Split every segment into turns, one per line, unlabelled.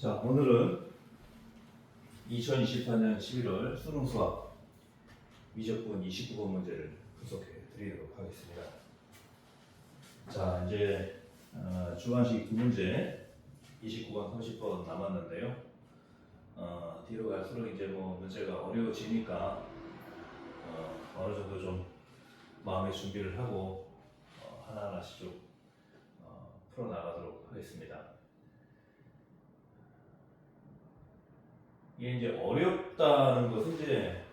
자, 오늘은 2028년 11월 수능 수학 미적분 29번 문제를 분석해 드리도록 하겠습니다. 자, 이제 주관식 두 문제 29번, 30번 남았는데요. 뒤로 갈수록 이제 뭐 문제가 어려워지니까 어느 정도 좀 마음의 준비를 하고 하나하나씩 좀 풀어 나가도록 하겠습니다. 이게 이제 어렵다는 것은 이제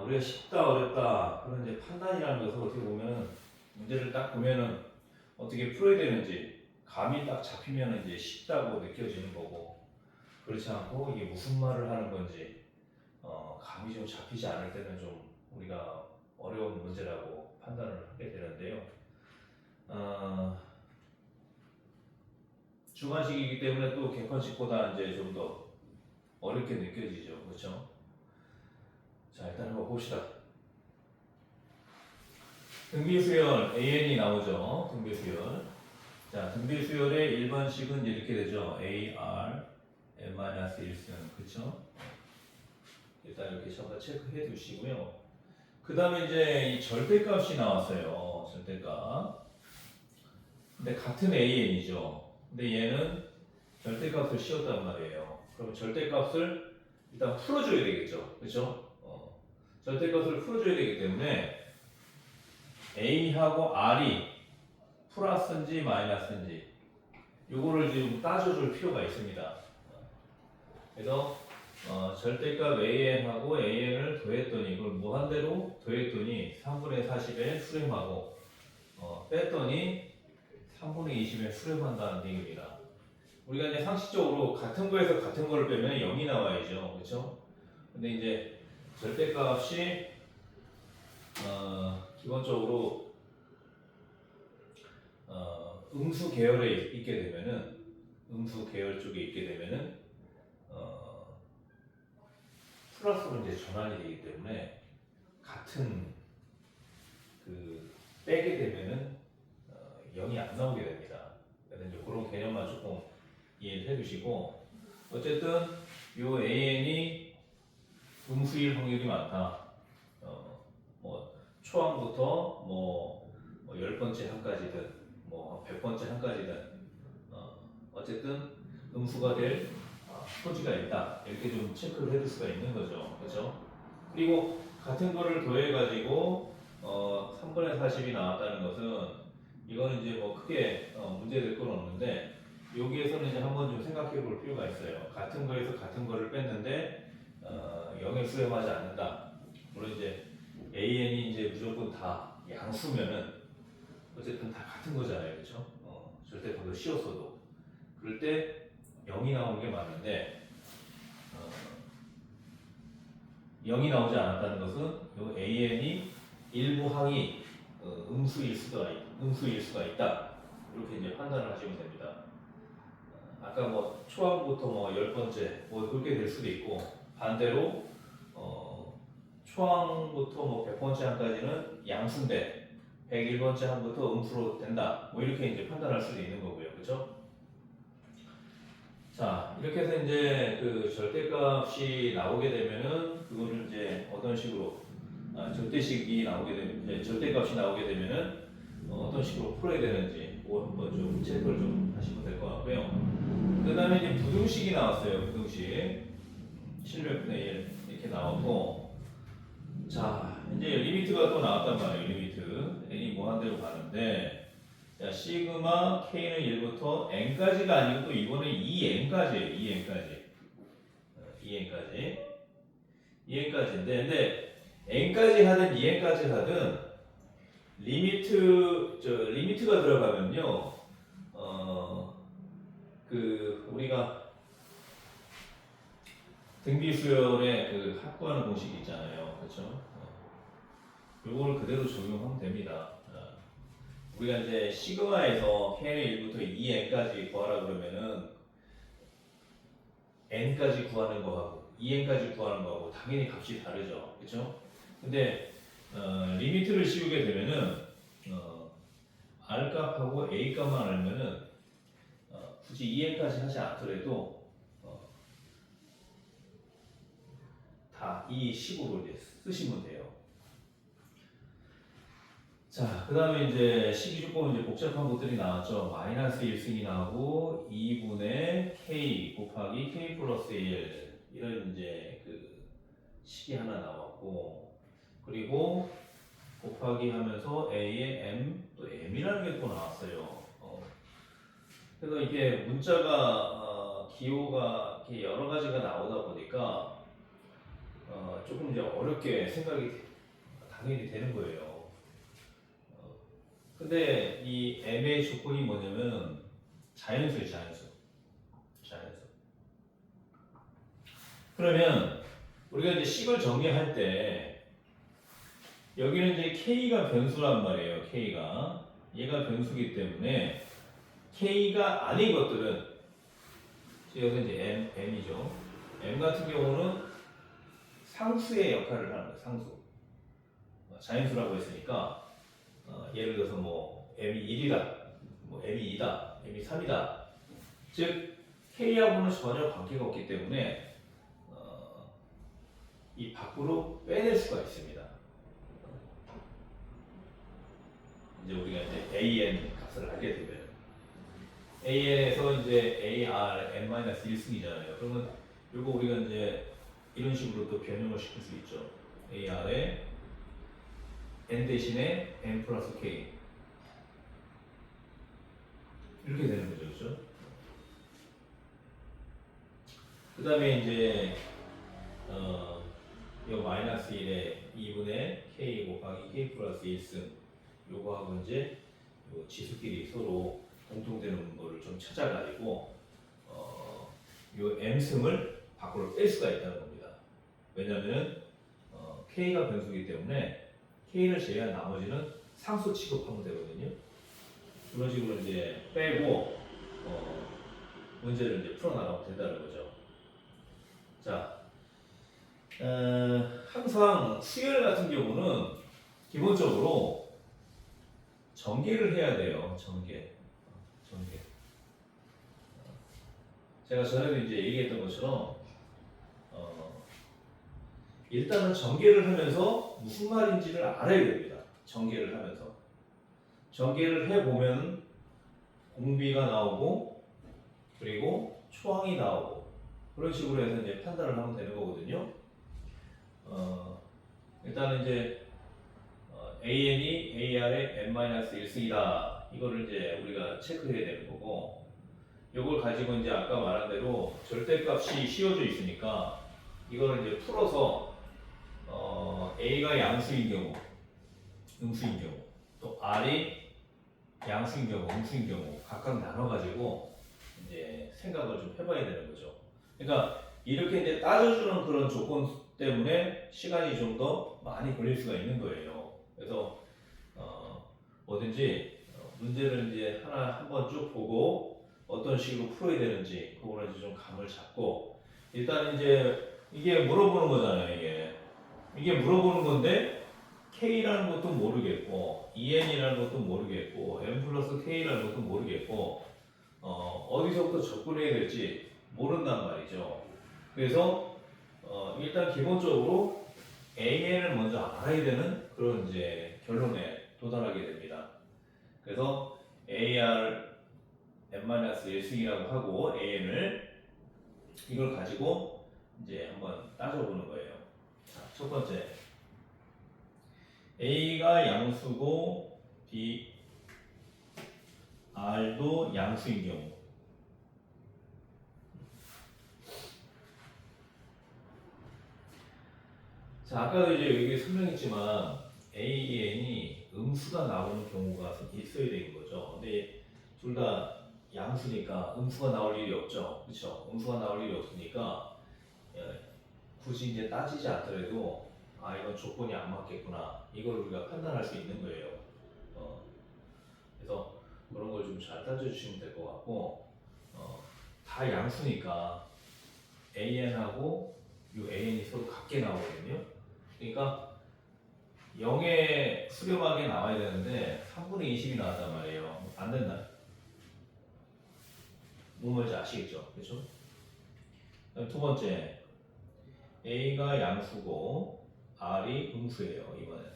우리가 쉽다 어렵다 그런 이제 판단이라는 것을 어떻게 보면 문제를 딱 보면은 어떻게 풀어야 되는지 감이 딱 잡히면 이제 쉽다고 느껴지는 거고, 그렇지 않고 이게 무슨 말을 하는 건지 감이 좀 잡히지 않을 때는 좀 우리가 어려운 문제라고 판단을 하게 되는데요. 주관식이기 때문에 또 객관식보다 이제 좀 더 어렵게 느껴지죠, 그렇죠? 자, 일단 한번 봅시다. 등비수열 AN이 나오죠. 등비수열. 자, 등비수열의 일반식은 이렇게 되죠. AR n-1승, 그렇죠? 일단 이렇게 한번 체크해 두시고요. 그 다음에 이제 이 절대값이 나왔어요. 절대값. 근데 같은 AN이죠. 근데 얘는 절대값을 씌웠단 말이에요. 그럼 절대값을 일단 풀어줘야 되겠죠, 그렇죠? 절대값을 풀어줘야 되기 때문에 A하고 R이 플러스인지 마이너스인지 요거를 지금 따져줄 필요가 있습니다. 그래서 절대값 AN하고 AN을 더했더니 이걸 무한대로 더했더니 3분의 40에 수렴하고 뺐더니 3분의 20에 수렴한다는 얘기입니다. 우리가 이제 상식적으로 같은 거에서 같은 거를 빼면 0이 나와야죠, 그렇죠? 근데 이제 절대값이 기본적으로 음수 계열에 있게 되면은, 음수 계열 쪽에 있게 되면은 플러스로 이제 전환이 되기 때문에 같은 그 빼게 되면은 0이 안 나오게 됩니다. 그래서 이제 그런 개념만 조금 이해를 해주시고, 어쨌든 요 AN이 음수일 확률이 많다. 뭐 초항부터 뭐 10번째 한까지든 뭐 100번째 한까지든 어쨌든 음수가 될 소지가 있다. 이렇게 좀 체크를 해둘 수가 있는 거죠. 그렇죠? 그리고 같은 거를 더해 가지고 3분의 40이 나왔다는 것은 이거는 이제 뭐 크게 문제될 건 없는데, 여기에서는 이제 한번 좀 생각해 볼 필요가 있어요. 같은 거에서 같은 거를 뺐는데 0에 수렴하지 않는다. 물론 이제 AN이 이제 무조건 다 양수면은 어쨌든 다 같은 거잖아요, 그렇죠? 절대값을 씌웠어도 그럴 때 0이 나오는 게 맞는데 0이 나오지 않았다는 것은 요 AN이 일부 항이 음수일 수가 있다. 이렇게 이제 판단을 하시면 됩니다. 아까 뭐 초항부터 뭐 10번째 뭐 그렇게 될 수도 있고, 반대로 초항부터 뭐 100번째 항까지는 양수인데 101번째 항부터 음수로 된다. 뭐 이렇게 이제 판단할 수도 있는 거고요. 그렇죠? 자, 이렇게 해서 이제 그 절대값이 나오게 되면은 그거를 이제 어떤 식으로 절대식이 나오게 되면 이제 절대값이 나오게 되면은 어떤 식으로 풀어야 되는지 그거 한번 좀 체크를 좀 하시면 될 것 같고요. 그 다음에 이제 부등식이 나왔어요. 부등식 700분의 1 이렇게 나오고, 자 이제 리미트가 또 나왔단 말이에요. 리미트 n이 무한대로 가는데, 자 시그마 k는 1부터 n까지가 아니고 또 이번에 2n까지예요. 2n까지인데, 근데 n까지 하든 2n까지 하든 리미트가 들어가면요, 그 우리가 등비수열의 그 합구하는 공식이 있잖아요, 그렇죠? 요걸 그대로 적용하면 됩니다. 우리가 이제 시그마에서 k는 1부터 2n까지 구하라 그러면은 n까지 구하는 거하고 2n까지 구하는 거하고 당연히 값이 다르죠, 그렇죠? 근데 리미트를 씌우게 되면은 r 값하고 a 값만 알면은 굳이 굳이 EN까지 하지 않더라도 다 이 식으로 이제 쓰시면 돼요. 자, 그 다음에 이제 식이조건 이제 복잡한 것들이 나왔죠. 마이너스 1승이 나오고 2분의 k 곱하기 k 플러스 1 이런 이제 그 식이 하나 나왔고, 그리고 곱하기 하면서 a의 m 또 m이라는 게 또 나왔어요. 그래서 이게 문자가 기호가 이렇게 여러 가지가 나오다 보니까 조금 이제 어렵게 생각이 당연히 되는 거예요. 근데 이 m의 조건이 뭐냐면 자연수예요, 자연수. 그러면 우리가 이제 식을 정리할 때 여기는 이제 k가 변수란 말이에요. k가 얘가 변수기 때문에 k가 아닌 것들은 여기서 이제 m이죠. m 같은 경우는 상수의 역할을 하는 거예요. 상수. 자연수라고 했으니까 예를 들어서 뭐 m이 1이다, 뭐 m이 2다, m이 3이다. 즉 k하고는 전혀 관계가 없기 때문에 이 밖으로 빼낼 수가 있습니다. 이제 우리가 이제 an 값을 알게 되면 an에서 이제 ar n-1승이잖아요. 그러면 이거 우리가 이제 이런 식으로 또 변형을 시킬 수 있죠. ar에 n 대신에 n 플러스 k 이렇게 되는 거죠, 그렇죠? 그 다음에 이제 이 마이너스 1에 2분의 k 곱하기 k 플러스 1승 요거하고 이제 요 지수끼리 서로 공통되는 거를 좀 찾아가지고 요 m승을 밖으로 뺄 수가 있다는 겁니다. 왜냐하면 k가 변수이기 때문에 k를 제외한 나머지는 상수 취급하면 되거든요. 그런 식으로 이제 빼고 문제를 이제 풀어나가면 된다는 거죠. 자, 항상 수열 같은 경우는 기본적으로 전개를 해야 돼요. 전개. 제가 전에도 이제 얘기했던 것처럼 일단은 전개를 하면서 무슨 말인지를 알아야 됩니다. 전개를 하면서. 전개를 해보면 공비가 나오고 그리고 초항이 나오고 그런 식으로 해서 이제 판단을 하면 되는 거거든요. 일단은 이제 AN이 AR의 n-1승이다. 이거를 이제 우리가 체크해야 되는 거고, 이걸 가지고 이제 아까 말한 대로 절대값이 씌워져 있으니까 이거를 이제 풀어서 A가 양수인 경우, 음수인 경우, 또 R이 양수인 경우, 음수인 경우 각각 나눠가지고 이제 생각을 좀 해봐야 되는 거죠. 그러니까 이렇게 이제 따져주는 그런 조건 때문에 시간이 좀 더 많이 걸릴 수가 있는 거예요. 그래서 뭐든지 문제를 이제 하나 한번 쭉 보고 어떤 식으로 풀어야 되는지 그거를 이제 좀 감을 잡고 일단 이제 이게 물어보는 거잖아요. 이게 물어보는 건데 K라는 것도 모르겠고 EN이라는 것도 모르겠고 M 플러스 K라는 것도 모르겠고 어디서부터 접근해야 될지 모른단 말이죠. 그래서 일단 기본적으로 AN을 먼저 알아야 되는 그런 이제 결론에 도달하게 됩니다. 그래서 AR n-1승이라고 하고 AN을 이걸 가지고 이제 한번 따져보는 거예요. 자, 첫 번째 A가 양수고 B, R도 양수인 경우 자, 아까도 이제 여기 설명했지만 AN이 음수가 나오는 경우가 있어야 되는 거죠. 근데 둘 다 양수니까 음수가 나올 일이 없죠. 그렇죠? 음수가 나올 일이 없으니까 굳이 이제 따지지 않더라도 이건 조건이 안 맞겠구나. 이걸 우리가 판단할 수 있는 거예요. 그래서 그런 걸 좀 잘 따져주시면 될 것 같고 다 양수니까 AN하고 이 AN이 서로 같게 나오거든요. 그러니까 0에 수렴하게 나와야 되는데 3분의 20이 나왔단 말이에요. 안 된다. 뭔 말인지 아시겠죠? 그렇죠? 두 번째, A가 양수고 R이 음수예요. 이번에는.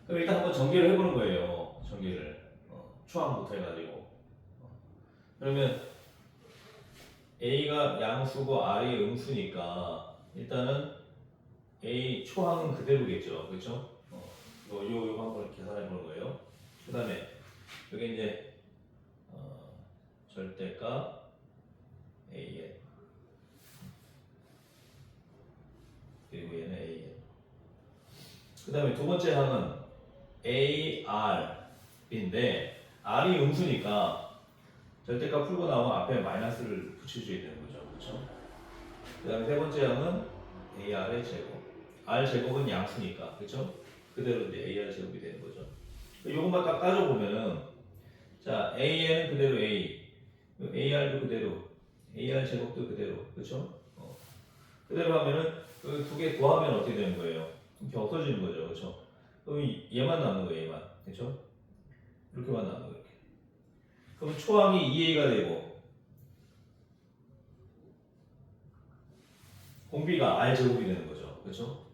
그럼 일단 한번 전개를 해보는 거예요. 전개를 초항부터 해가지고. 그러면 A가 양수고 R이 음수니까 일단은 A 초항은 그대로겠죠. 그렇죠? 요거 한번 계산해 보는 거예요. 그 다음에 여기 이제 절대값 AN 그리고 얘는 AN. 그 다음에 두 번째 항은 AR인데 R이 음수니까 절대값 풀고 나오면 앞에 마이너스를 붙여줘야 되는 거죠. 그렇죠? 그 다음에 세 번째 항은 AR의 제곱. R 제곱은 양수니까 그렇죠? 그대로 이제 AR 제곱이 되는 거죠. 이것만 딱 따져보면은 자 AN은 그대로 A, AR도 그대로, AR 제곱도 그대로, 그렇죠? 그대로 하면은 그 두 개 더하면 어떻게 되는 거예요? 이렇게 없어지는 거죠, 그렇죠? 그럼 얘만 남는 거예요, 얘만, 그렇죠? 이렇게만 남는 거예요. 그럼 초항이 2A가 되고 공비가 R 제곱이 되는 거죠, 그렇죠?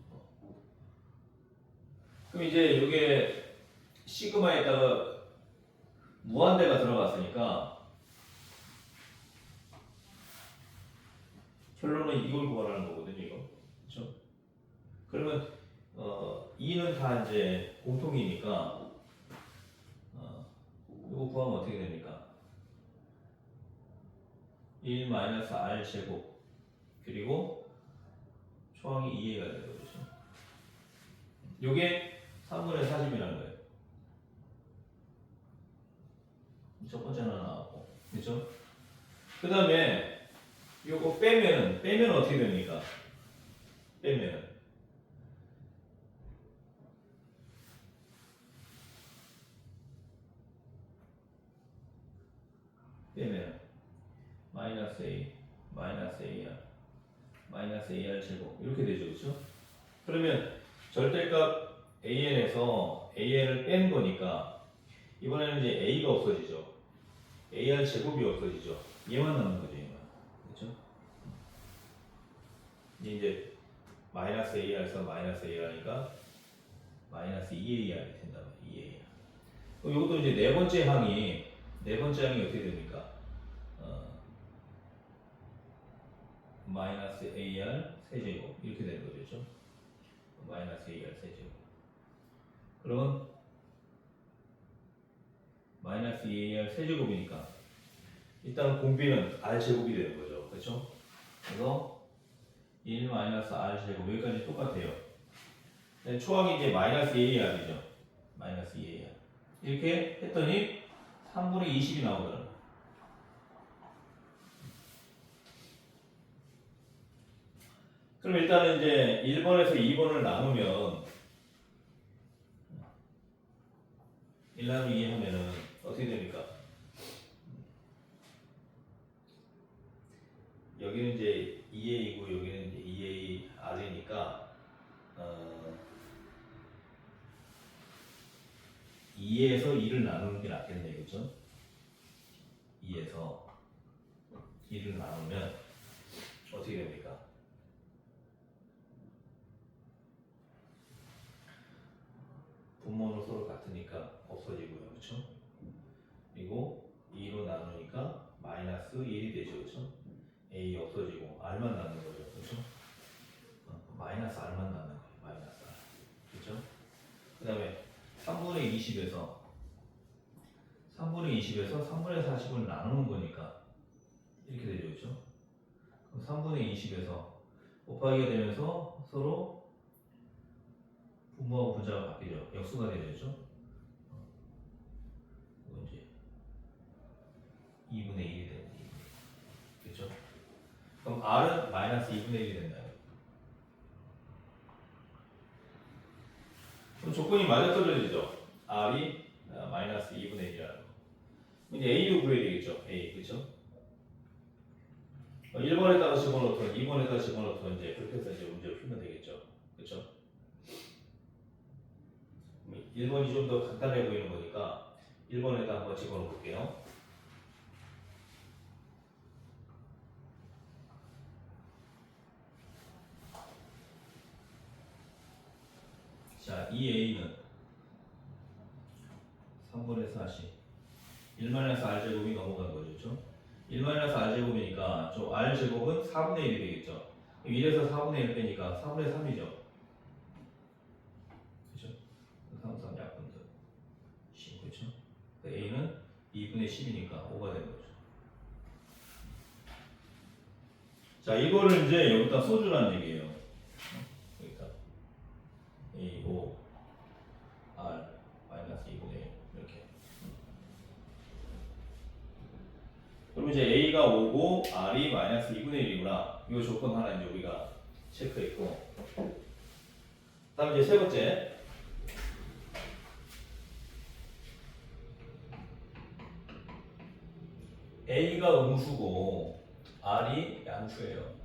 그럼 이제 이게 시그마에다가 무한대가 들어갔으니까 결론은 이걸 구하라는 거거든요, 이거. 그렇죠? 그러면 2는 다 이제 공통이니까 이거 구하면 어떻게 됩니까? 1 마이너스 R 제곱 그리고 초항이 2A가 되는 거죠. 요게 3분의 40이라는 거예요. 첫 번째 하나 나왔고, 그렇죠? 그 다음에 요거 빼면 어떻게 됩니까? 빼면 마이너스 A 마이너스 AR 마이너스 AR 제곱 이렇게 되죠, 그렇죠? 그러면 절대값 AN에서 AN을 뺀 거니까 이번에는 이제 A가 없어지죠. AR 제곱이 없어지죠. 얘만 남는 거죠, 얘만. 그렇죠? 이제 마이너스 AR에서 마이너스 AR이니까 마이너스 2AR이 된다. 2AR. 그럼 이것도 이제 네 번째 항이 어떻게 됩니까? 마이너스 AR 세제곱 이렇게 되는 거죠, 그렇죠? 마이너스 AR 세제곱. 그러면 마이너스 2AR 세제곱이니까 일단 공비는 R 제곱이 되는 거죠, 그렇죠? 그래서 1 마이너스 R 제곱 여기까지 똑같아요. 초항이 이제 마이너스 2AR이죠. 마이너스 2AR 이렇게 했더니 3분의 20이 나오더라고요. 그럼 일단은 이제 1번에서 2번을 나누면 1 나누기 2 하면은 어떻게 됩니까? 여기는 이제 2A이고 여기는 이제 2AR이니까 2에서 2를 나누는 게 낫겠네요, 그렇죠? 2에서 2를 나누면 어떻게 됩니까? 분모는 서로 같으니까 없어지고요, 그렇죠? 그리고 2로 나누니까 마이너스 1이 되죠, 그렇죠? A 없어지고 R만 남는 거죠, 그렇죠? 마이너스 R만 남는 거예요, 마이너스 R, 그렇죠? 그 다음에 3분의 20에서 3분의 40을 나누는 거니까 이렇게 되죠, 그렇죠? 그럼 3분의 20에서 곱하기가 되면서 서로 분모하고 분자가 바뀌죠. 역수가 되죠, 그렇죠? 이거 이제 2분의 1이 되는 거죠, 그렇죠? 그럼 R은 마이너스 2분의 1이 된다. 그럼 조건이 맞아떨어지죠. R이 마이너스 2분의 1이라는 거. 이제 A도 구해야 되겠죠. A, 그렇죠? 1번에다가 집어넣던 2번에다가 집어넣던 이제 그렇게 해서 이제 문제를 풀면 되겠죠. 그렇죠? 1번이 좀 더 간단해 보이는 거니까 1번에다 한번 집어넣어 볼게요. 자, 이 a는 3분의 40 1-r제곱이 넘어간 거죠. 그렇죠? 1-r제곱이니까 저 r제곱은 4분의 1이 되겠죠. 1에서 4분의 1 빼니까 4분의 3이죠. 그렇죠? 3, 3 약분들 10, 그렇죠? a는 2분의 10이니까 5가 되는 거죠. 자, 이거를 이제 여기다 써주라는 얘기예요. 여기다 a 5 r 마이너스 2분의 1 이렇게. 그럼 이제 a가 5고 r이 마이너스 2분의 1이구나. 이 조건 하나 이제 우리가 체크했고. 다음 이제 세 번째. a가 음수고 r이 양수예요.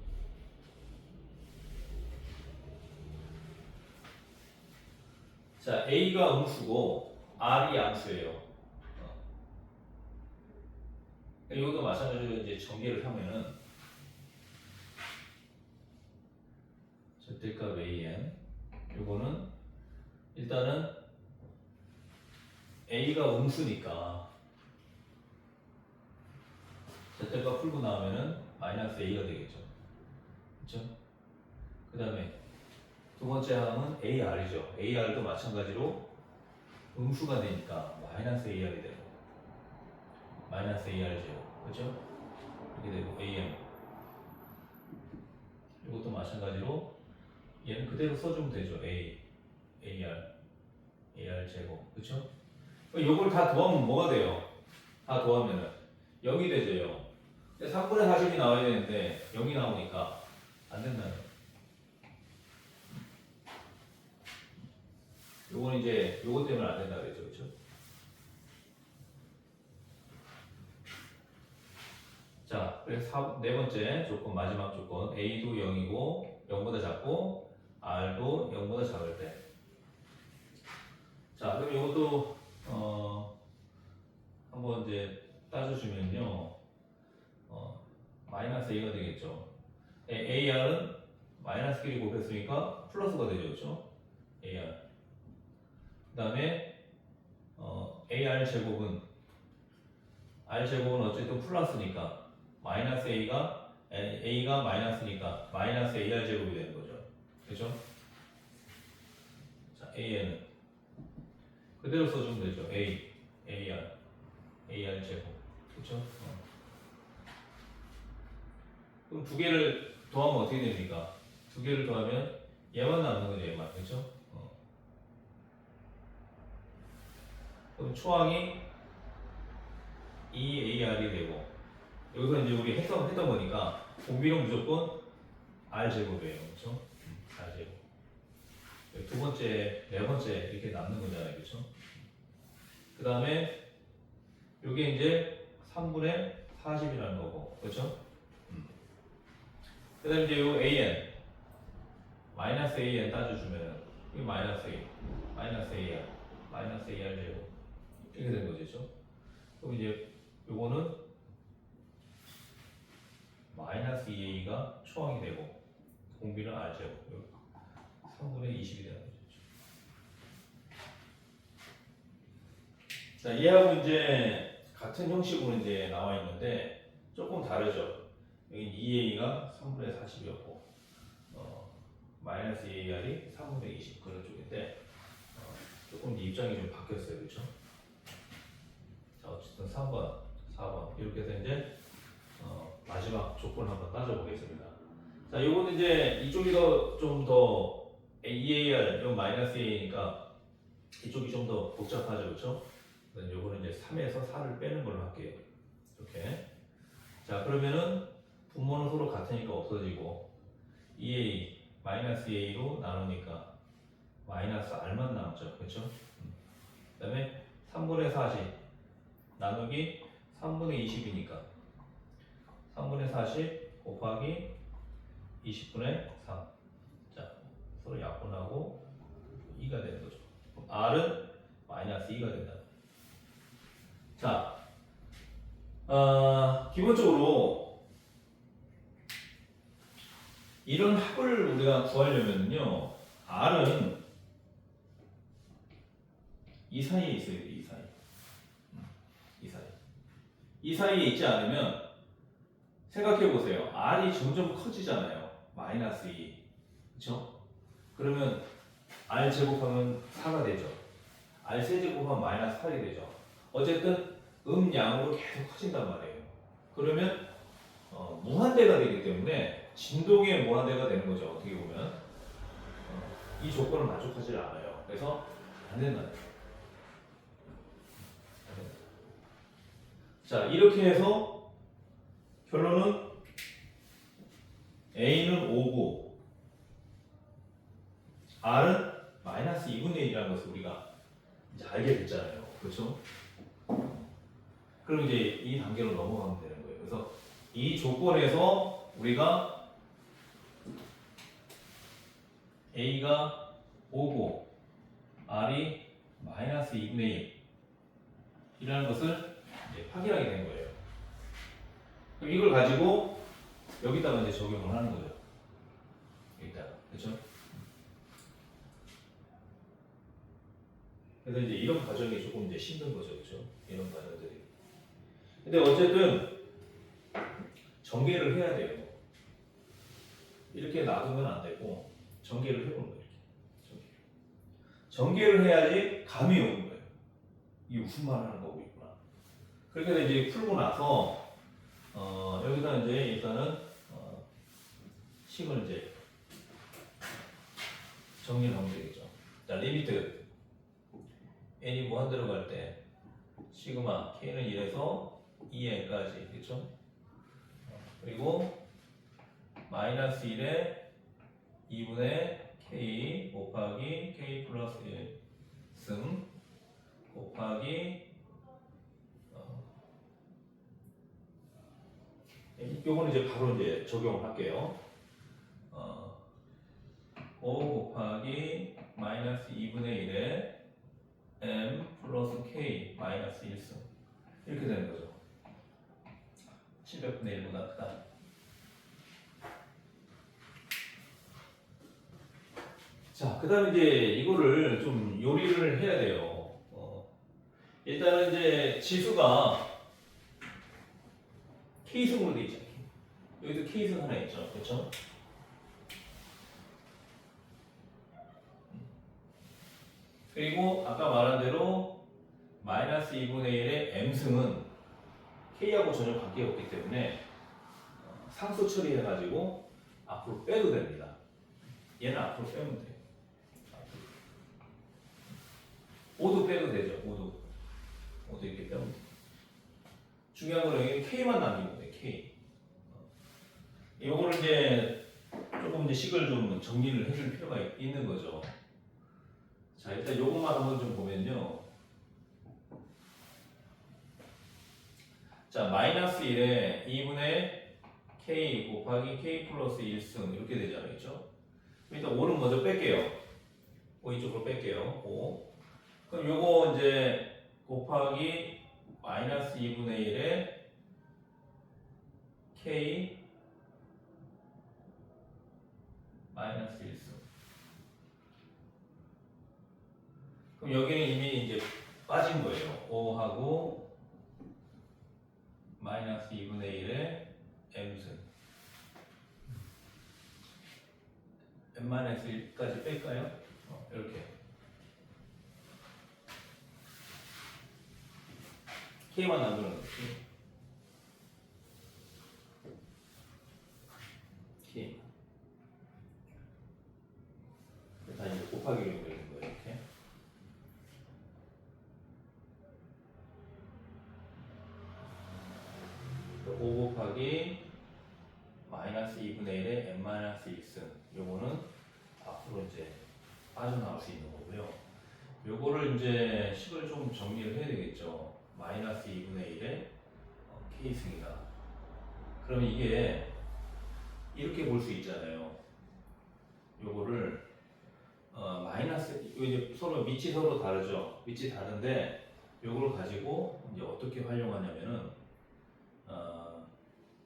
자, a가 음수고 r이 양수예요. 이것도 마찬가지로 이제 전개를 하면은 절대값 an 요거는 일단은 a가 음수니까 절대값 풀고 나오면은 마이너스 a가 되겠죠. 그렇죠? 그 다음에 두 번째 항은 ar이죠. ar도 마찬가지로 음수가 되니까 마이너스 ar이 되고 마이너스 ar죠. 그렇죠? 이렇게 되고 am 이것도 마찬가지로 얘는 그대로 써주면 되죠. ar 제곱. 그렇죠? 요걸 다 더하면 뭐가 돼요? 다 더하면은 0이 되죠. 0. 3분의 40이 나와야 되는데 0이 나오니까 안 된다는 거예요. 요건 이제 요것 때문에 안 된다 그랬죠. 그렇죠? 자, 그래서 네 번째 조건, 마지막 조건 a도 0이고 0보다 작고 r도 0보다 작을 때. 자, 그럼 이것도 한번 이제 따져주면요, 마이너스 a가 되겠죠. ar은 마이너스 끼리 곱했으니까 플러스가 되죠, 그렇죠? ar. 그다음에 ar 제곱은 r 제곱은 어쨌든 플러스니까 마이너스 a가 마이너스니까 마이너스 ar 제곱이 되는 거죠, 그렇죠? 자, an은 그대로 써주면 되죠. ar 제곱. 그쵸? 그럼 두 개를 더하면 어떻게 됩니까? 두 개를 더하면 얘만 남는 거죠, 얘만. 그쵸? 그럼 초항이 2ar이 되고, 여기서 이제 우리 했던 거니까, 공비는 무조건 r 제곱이에요. 그쵸? r 제곱. 두 번째, 네 번째 이렇게 남는 거잖아요. 그쵸? 그 다음에, 요게 이제 3분의 40이라는 거고, 그렇죠? 그 다음에 이제 요 an, 마이너스 an 따져주면 이 마이너스 a, 마이너스 ar, 마이너스 ar 제곱 이렇게 되는 거죠. 그럼 이제 요거는 마이너스 2a가 초항이 되고 공비는 r 제곱 3분의 20이 되는 거죠. 자, 얘하고 이제 같은 형식으로 이제 나와 있는데 조금 다르죠. 여기 2a가 3분의 40이었고 마이너스 AR이 3분의 20 그런 쪽인데 조금 입장이 좀 바뀌었어요. 그렇죠? 자, 어쨌든 3번, 4번 이렇게 해서 이제 마지막 조건 한번 따져보겠습니다. 자, 이거는 이제 이쪽이 좀 더 EAR, 이건 마이너스 A니까 이쪽이 좀 더 복잡하죠. 그렇죠? 요거는 이제 3에서 4를 빼는 걸로 할게요. 이렇게. 자, 그러면은 분모는 서로 같으니까 없어지고 EA 마이너스 a로 나누니까 마이너스 r만 남죠. 그렇죠? 그 다음에 3분의 40 나누기 3분의 20이니까 3분의 40 곱하기 20분의 3. 자, 서로 약분하고 2가 되는 거죠. r은 마이너스 2가 된다. 자, 기본적으로 이런 합을 우리가 구하려면요, R은 이 사이에 있어야 돼, 이 사이. 이 사이. 이 사이에 있지 않으면 생각해 보세요. R이 점점 커지잖아요. 마이너스 2. 그렇죠? 그러면 R 제곱하면 4가 되죠. R 세제곱하면 마이너스 8이 되죠. 어쨌든 음양으로 계속 커진단 말이에요. 그러면 무한대가 되기 때문에 진동의 무한대가 되는 거죠. 어떻게 보면 이 조건을 만족하지 않아요. 그래서 안 된다는 거예요. 자, 이렇게 해서 결론은 A는 5고 R은 마이너스 2분의 1이라는 것을 우리가 이제 알게 됐잖아요. 그렇죠? 그럼 이제 이 단계로 넘어가면 되는 거예요. 그래서 이 조건에서 우리가 A가 5고 R이 마이너스 2분의 1이라는 것을 이제 확인하게 된 거예요. 그럼 이걸 가지고 여기다가 이제 적용을 하는 거죠. 여기다가. 그렇죠? 그래서 이제 이런 과정이 조금 이제 힘든 거죠. 그렇죠? 이런 과정들이. 근데 어쨌든 전개를 해야 돼요. 이렇게 놔두면 안 되고 전개를 해보는 거예요. 이렇게. 전개를 해야지 감이 오는 거예요. 이게 무슨 말을 하는 거고 있구나. 그렇게 해서 이제 풀고 나서 여기다 이제 일단은 식을 이제 정리를 하면 되겠죠. 자, 리미트 n이 무한대로 갈 때 시그마 k는 1에서 2n까지 그렇죠? 그리고 마이너스 1에 2분의 k 곱하기 k 플러스 1 승 곱하기 요거는 이제 바로 이제 적용을 할게요. 5 곱하기 마이너스 2분의 1에 m 플러스 k 마이너스 1승 이렇게 되는 거죠. 700분의 1보다 크다. 자, 그 다음에 이제 이거를 좀 요리를 해야 돼요. 일단은 이제 지수가 K승으로 돼 있죠. 여기도 K승 하나 있죠. 그렇죠? 그리고 아까 말한 대로 마이너스 2분의 1의 M승은 K하고 전혀 관계가 없기 때문에 상수 처리해가지고 앞으로 빼도 됩니다. 얘는 앞으로 빼면 돼요. 5도 빼도 되죠. 5도 이렇게 빼면 돼요. 중요한 건 여기 K만 남기면 돼요. K. 요거를 이제 조금 이제 식을 좀 정리를 해줄 필요가 있는 거죠. 자, 일단 요것만 한번 좀 보면요. 자, 마이너스 1에 2분의 k 곱하기 k 플러스 1승 이렇게 되잖아요. 그렇죠? 일단 5는 먼저 뺄게요. 5 이쪽으로 뺄게요. 5. 그럼 요거 이제 곱하기 마이너스 2분의 1에 k 마이너스 1승. 그럼 여기는 이미 이제 빠진 거예요. 5하고 마이너스 2분의 1에 m승. n-1까지 뺄까요? 이렇게. k만 남기는 거지. k. 다 이제 곱하기로 되는 거예요. 이렇게. 곱하기 마이너스 2분의 1에 n-1승 요거는 앞으로 이제 빠져나올 수 있는 거고요. 요거를 이제 식을 좀 정리를 해야 되겠죠. 마이너스 2분의 1에 k승이다. 그러면 이게 이렇게 볼 수 있잖아요. 요거를 마이너스 이제 서로 밑이 서로 다르죠. 밑이 다른데 요걸 가지고 이제 어떻게 활용하냐면은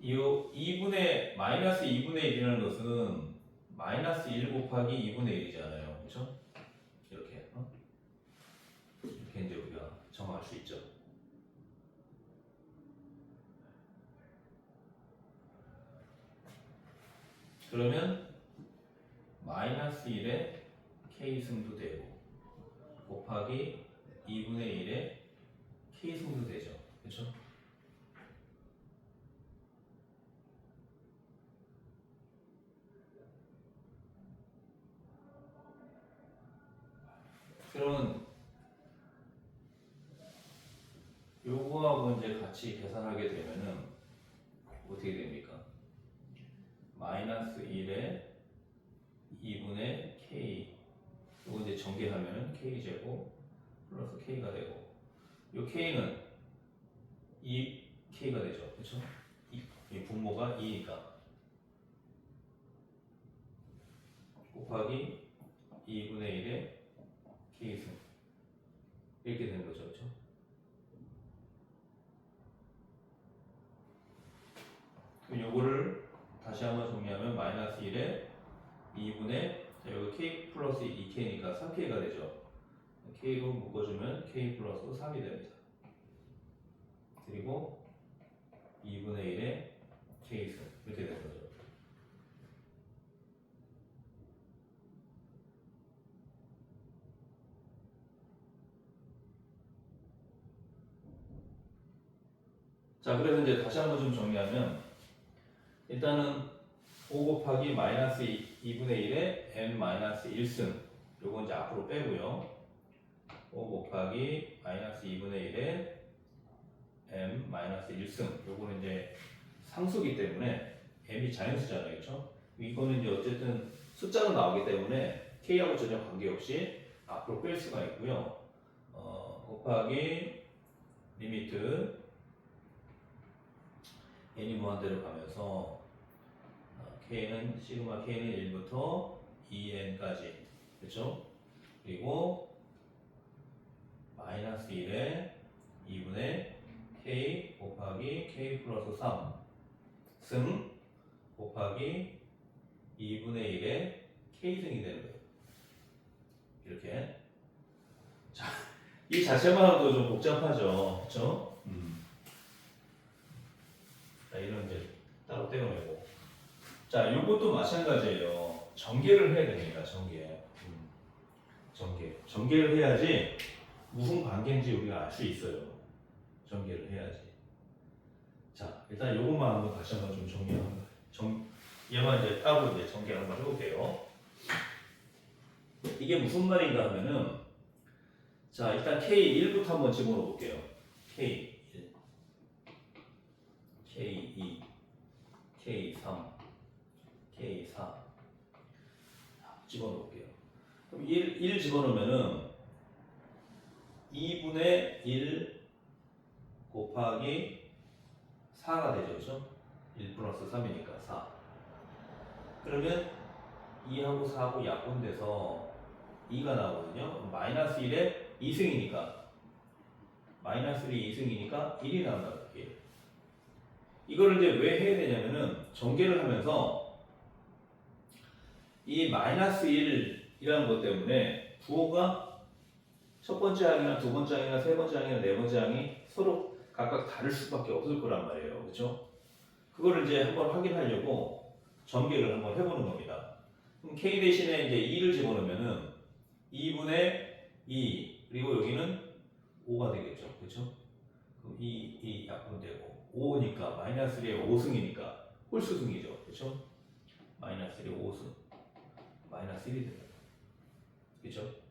이 2분의 마이너스 2분의 1이라는 것은 마이너스 1 곱하기 2분의 1이잖아요. 그렇죠? 이렇게 이렇게 이제 우리가 정할 수 있죠. 그러면 마이너스 1에 k승도 되고 곱하기 2분의 1에 k승도 되죠. 그렇죠? 그러면 요거하고 이제 같이 계산하게 되면은 어떻게 됩니까? 마이너스 1에 2분의 k 요거 이제 전개하면은 k제곱 플러스 k가 되고 요 k는 2k가 되죠. 그렇죠? 이 분모가 2니까 곱하기 2분의 1에 k승 이렇게 되는 거죠. 그렇죠? 그럼 요거를 다시 한번 정리하면 마이너스 1에 2분의 여기 k 플러스 2k니까 3k가 되죠. k로 묶어주면 k 플러스 3이 됩니다. 그리고 2분의 1에 k승 이렇게 되는 거죠. 자, 그래서 이제 다시 한번 좀 정리하면 일단은 5 곱하기 마이너스 2분의 1에 n 마이너스 1승 요거 이제 앞으로 빼고요. 5 곱하기 마이너스 2분의 1에 m 마이너스 1승 요거는 이제 상수기 때문에 m이 자연수잖아요. 그렇죠? 이거는 이제 어쨌든 숫자로 나오기 때문에 k하고 전혀 관계없이 앞으로 뺄 수가 있고요. 곱하기 리미트 n이 무한대로 가면서 k는 시그마 k는 1부터 2n까지 그렇죠? 그리고 마이너스 1에 2분의 k 곱하기 k 플러스 3 승 곱하기 2분의 1에 k승이 되는 거예요. 이렇게. 자, 이 자체만 해도 좀 복잡하죠. 그렇죠? 자, 이런 이제 따로 떼어내고. 자, 요것도 마찬가지예요. 전개를 해야 됩니다. 전개. 전개를 해야지 무슨 관계인지 우리가 알 수 있어요. 전개를 해야지. 자, 일단 요것만 한번 다시 한번 좀 정리하면 얘만 이제 따로 이제 전개 한번 해볼게요. 이게 무슨 말인가 하면은 자, 일단 K1부터 한번 집어넣어 볼게요. K1, K2, K3, K4 집어넣어 볼게요. 그럼 1 집어넣으면은 2분의 1 곱하기 4가 되죠. 그렇죠? 1 플러스 3이니까 4. 그러면 2하고 4하고 약분돼서 2가 나오거든요. 마이너스 1에 2승이니까 마이너스 1이 2승이니까 1이 나온다는 거예요. 이거를 이제 왜 해야 되냐면은 전개를 하면서 이 마이너스 1이라는 것 때문에 부호가 첫 번째 항이나 두 번째 항이나 세 번째 항이나 네 번째 항이 서로 각각 다를 수밖에 없을 거란 말이에요. 그렇죠? 그거를 이제 한번 확인하려고 전개를 한번 해보는 겁니다. 그럼 k 대신에 이제 2를 집어넣으면은 2분의 2 그리고 여기는 5가 되겠죠. 그렇죠? 그럼 2 약분되고 5니까 마이너스 1에 5승이니까 홀수승이죠. 그렇죠? 마이너스 1에 5승 마이너스 1이 됩니다. 그렇죠?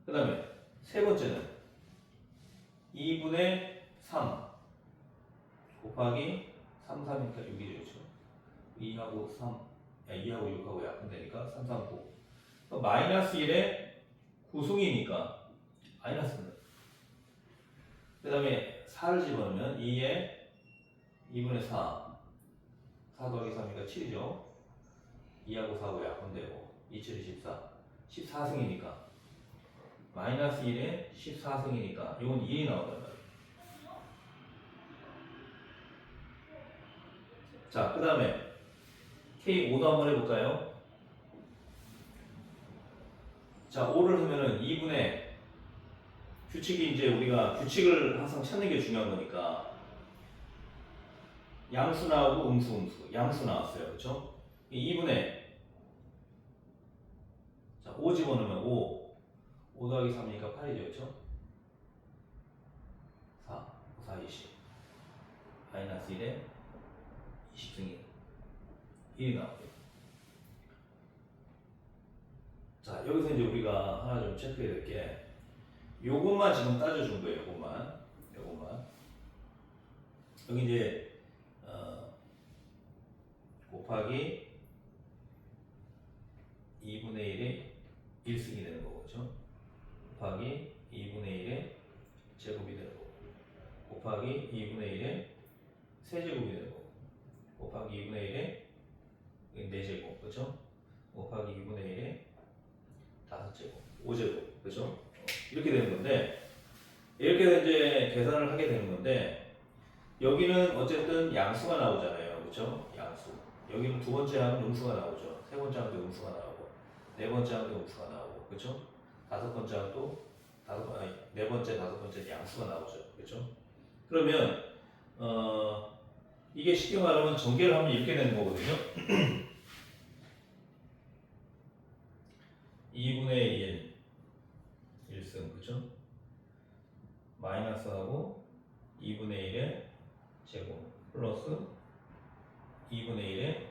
그 다음에 세 번째는 2분의 3 곱하기 3, 3이니까 6이죠. 그렇죠? 2하고 3, 2하고 6하고 약분되니까 3, 3, 9 마이너스 1에 9승이니까 마이너스입니다. 그 다음에 4를 집어넣으면 2에 2분의 4 4 더하기 3이니까 7이죠. 2하고 4하고 약분되고 2, 7이 14 14승이니까 마이너스 1에 14승이니까 이건 2이 나온단 말이에요. 자, 그 다음에 K5도 한번 해볼까요? 자, 5를 하면은 2분의 규칙이 이제 우리가 규칙을 항상 찾는 게 중요한 거니까 양수 나오고 음수 양수 나왔어요. 그렇죠? 2분의 자, 5 집어넣으면 5 더하기 3이니까 8이죠. 그렇죠? 4, 5, 4, 20 마이너스 1에 20승이 1이 나오고요. 자, 여기서 이제 우리가 하나 좀 체크해야 될 게 요것만 지금 따져준 거예요. 요것만 여기 이제 곱하기 2분의 1의 1승이 되는 거고, 그렇죠? 곱하기 2분의 1의 제곱이 되는 거고, 곱하기 2분의 1의 세제곱이 되는 거고, 곱하기 2분의 1의 4제곱, 그렇죠? 곱하기 2분의 1의 5제곱, 5제곱, 그렇죠? 이렇게 되는 건데, 이렇게 이제 계산을 하게 되는 건데, 여기는 어쨌든 양수가 나오잖아요, 그렇죠? 양수. 여기는 두 번째 항은 음수가 나오죠. 세 번째 항도 음수가 나오고, 네 번째 항도 음수가 나오고, 그렇죠? 다섯 번째 항도 네 번째, 다섯 번째 양수가 나오죠, 그렇죠? 그러면 이게 쉽게 말하면 전개를 하면 이렇게 되는 거거든요. 2분의 1 1승, 그렇죠? 마이너스하고 2분의 1의 제곱 플러스 2분의 1의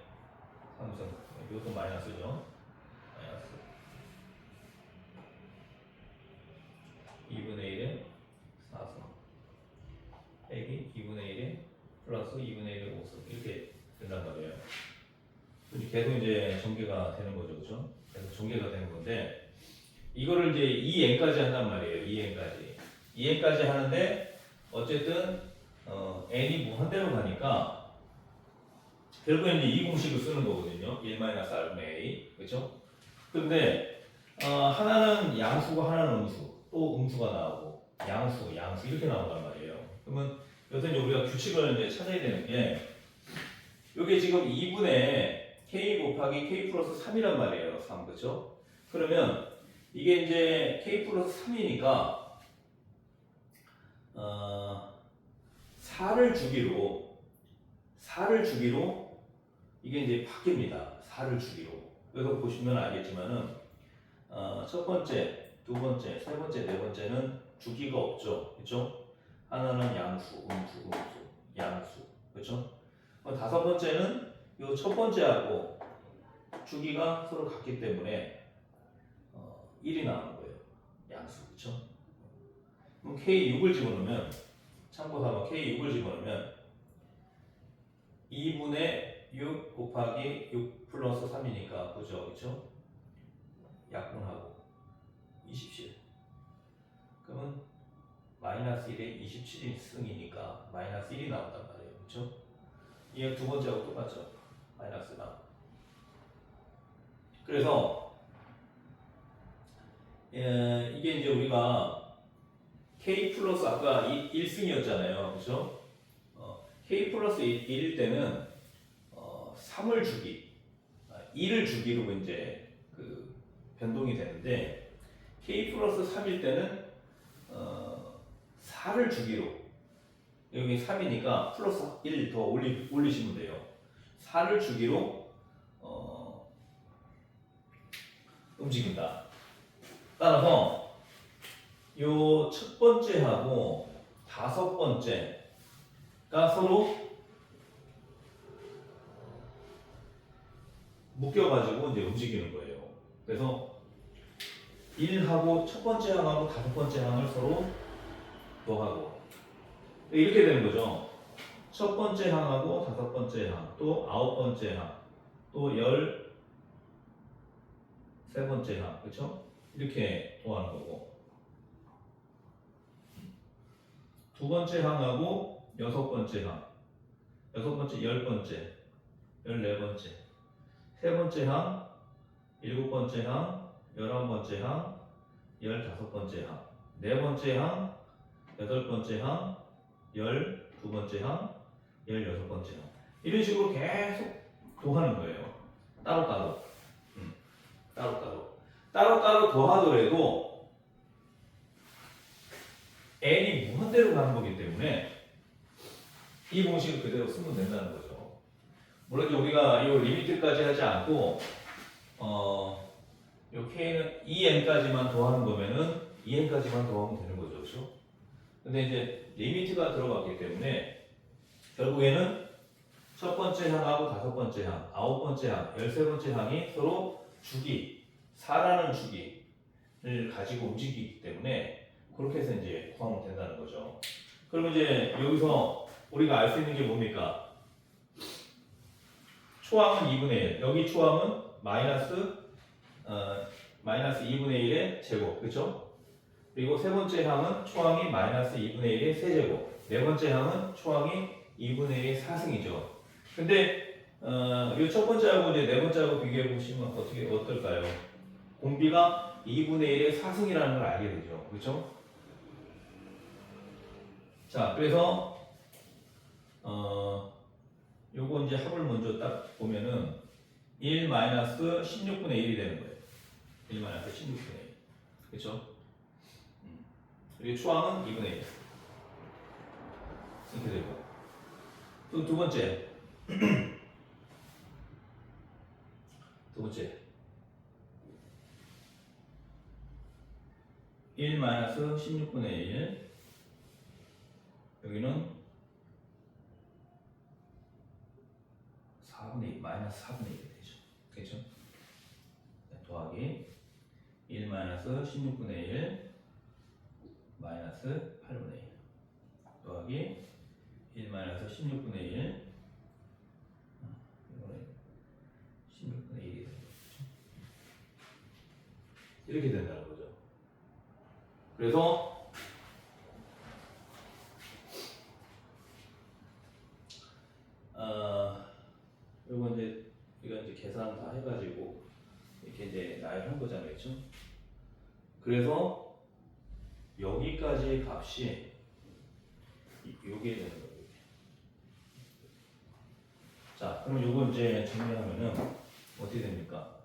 3승. 이것도 마이너스죠. 마이너스 2분의 1의 4승 빼기 2분의 1의 플러스 2분의 1의 5승 이렇게 된단 말이에요. 계속 이제 전개가 되는 거죠, 그렇죠? 계속 전개가 되는 건데 이거를 이제 2n까지 한단 말이에요. 2n까지 하는데 어쨌든 n이 무한대로 가니까 결국엔 이제 이 공식을 쓰는 거거든요. 1-r분의 a, 그렇죠? 근데 하나는 양수고 하나는 음수, 또 음수가 나오고 양수 이렇게 나온단 말이에요. 그러면 여기서 이제 우리가 규칙을 이제 찾아야 되는 게 이게 지금 2분의 k 곱하기 k 플러스 3이란 말이에요. 3, 그렇죠? 그러면 이게 이제 k 플러스 3이니까 4를 주기로 이게 이제 바뀝니다. 4를 주기로. 그래서 보시면 알겠지만은 첫 번째, 두 번째, 세 번째, 네 번째는 주기가 없죠. 그렇죠? 하나는 양수, 양수. 그렇죠? 다섯 번째는 이 첫 번째하고 주기가 서로 같기 때문에 1이 나오는 거예요. 양수. 그렇죠? 그럼 K6을 집어넣으면 참고 삼아 K6을 집어넣으면 2분의 6 곱하기 6 플러스 3이니까 그죠? 그렇죠? 약분하고 27. 그러면 마이너스 1에 27이 승이니까 마이너스 1이 나온단 말이에요. 그렇죠? 이게 두 번째하고 똑같죠? 마이너스가. 그래서 이게 이제 우리가 K 플러스 아까 1승이었잖아요. 그렇죠? K 플러스 1일 때는 3을 주기, 2를 주기로 이제 그 변동이 되는데 K 플러스 3일 때는 4를 주기로 여기 3이니까 플러스 1 더 올리시면 돼요. 4를 주기로 움직인다. 따라서 요 첫 번째하고 다섯 번째가 서로 묶여가지고 이제 움직이는 거예요. 그래서 1하고 첫 번째 항하고 다섯 번째 항을 서로 더하고 이렇게 되는 거죠. 첫 번째 항하고 다섯 번째 항, 또 아홉 번째 항, 또 13번째 항, 그렇죠? 이렇게 더하는 거고 두 번째 항하고 여섯 번째 항, 여섯 번째, 열 번째, 14번째, 세 번째 항, 일곱 번째 항, 11번째 항, 15번째 항, 네 번째 항, 8번째 항, 12번째 항, 16번째 항. 이런 식으로 계속 더하는 거예요. 따로따로. 따로따로. 따로따로 더하더라도 n이 무한대로 가는 거기 때문에 이 공식을 그대로 쓰면 된다는 거죠. 물론 이제 우리가 이 리미트까지 하지 않고 요 k는 2n까지만 더하는 거면은 2n까지만 더하면 되는 거죠, 그렇죠? 근데 이제 리미트가 들어갔기 때문에 결국에는 첫 번째 항하고 다섯 번째 항, 아홉 번째 항, 13번째 항이 서로 주기, 4라는 주기를 가지고 움직이기 때문에 그렇게 해서 이제 구하면 된다는 거죠. 그러면 이제 여기서 우리가 알 수 있는 게 뭡니까? 초항은 2분의 1, 여기 초항은 마이너스 2분의 1의 제곱, 그렇죠? 그리고 세 번째 항은 초항이 마이너스 2분의 1의 세제곱, 네 번째 항은 초항이 2분의 1의 4승이죠. 근데 이 첫 번째하고 이제 네 번째하고 비교해 보시면 어떨까요? 공비가 2분의 1의 4승이라는 걸 알게 되죠. 그렇죠? 자, 그래서 요거 이제 합을 먼저 딱 보면은 1 마이너스 16분의 1이 되는 거예요. 1 마이너스 16분의 1. 그렇죠? 그리고 초항은 2분의 1. 이렇게 되고. 또 두 번째. 두 번째. 1 마이너스 16분의 1. 여기는 4분의 2, 마이너스 4분의 1이 되죠. 그렇죠? 더하기 1 마이너스 16분의 1 마이너스 8분의 1 더하기 1 마이너스 16분의 1 이거는 16분의 1이 되죠. 이렇게 된다는 거죠. 그래서 요거 이제 우리가 이제 계산 다 해가지고 이렇게 이제 나열한 거잖아요, 그렇죠? 그래서 여기까지 값이 요게 되는 거예요. 자, 그럼 요거 이제 정리하면은 어떻게 됩니까?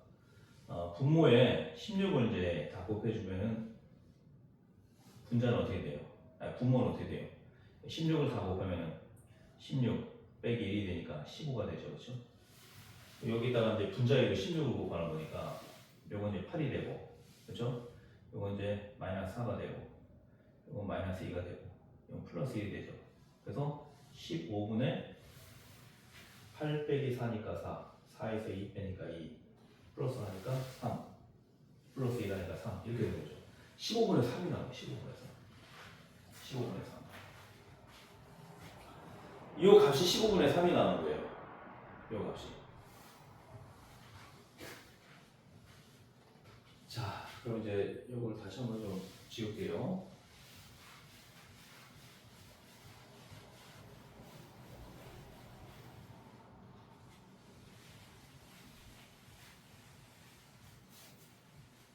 분모에 16을 이제 다 곱해주면은 분자는 어떻게 돼요? 분모는 어떻게 돼요? 16을 다 곱하면은 16 빼기 1이 되니까 15가 되죠, 그렇죠? 여기다가 이제 분자에도 16을 곱하는 거니까 요건 이제 8이 되고, 그렇죠? 요건 이제 마이너스 4가 되고, 요건 마이너스 2가 되고, 요건 플러스 1이 되죠. 그래서 15분의 8 빼기 4니까 4, 4에서 2 빼니까 2, 플러스 하니까 3, 플러스 1 하니까 3 이렇게 되는 거죠. 15분의 3이 나와요. 15분의 3. 15분의 3. 이 값이 15분의 3이 나오는 거예요. 이 값이. 자, 그럼 이제 이걸 다시 한번 좀 지울게요.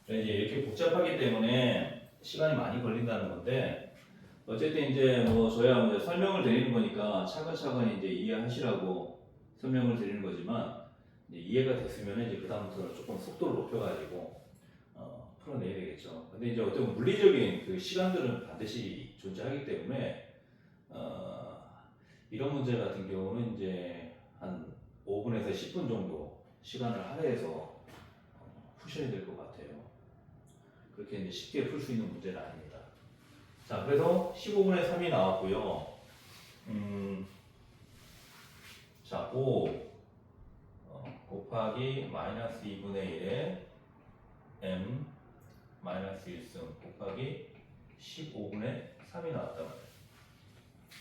이제 이렇게 복잡하기 때문에 시간이 많이 걸린다는 건데, 어쨌든 이제 뭐 저야 이제 설명을 드리는 거니까 차근차근 이제 이해하시라고 설명을 드리는 거지만, 이제 이해가 됐으면 이제 그다음부터는 조금 속도를 높여가지고 풀어내야 되겠죠. 근데 이제 어떤 물리적인 그 시간들은 반드시 존재하기 때문에 이런 문제 같은 경우는 이제 한 5분에서 10분 정도 시간을 할애해서 푸셔야 될 것 같아요. 그렇게 이제 쉽게 풀 수 있는 문제는 아닙니다. 자, 그래서 15분의 3이 나왔고요. 자, 5 곱하기 마이너스 2분의 1에 m 마이너스 1승 곱하기 15분의 3이 나왔단 말이에요.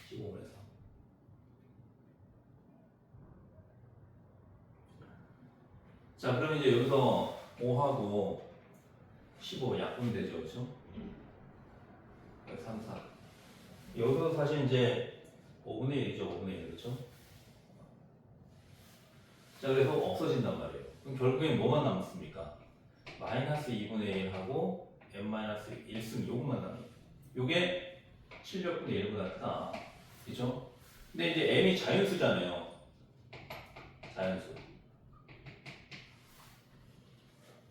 15분의 3. 자, 그럼 이제 여기서 5하고 15 약분이 되죠, 그렇죠? 3, 4. 여기서 사실 이제 5분의 1이죠, 5분의 1, 그렇죠? 자, 그래서 없어진단 말이에요. 그럼 결국엔 뭐만 남습니까? 마이너스 2분의 1하고 n-1승 요것만 나와요. 요게 700분의 1보다 크다. 그죠? 근데 이제 m이 자연수잖아요. 자연수.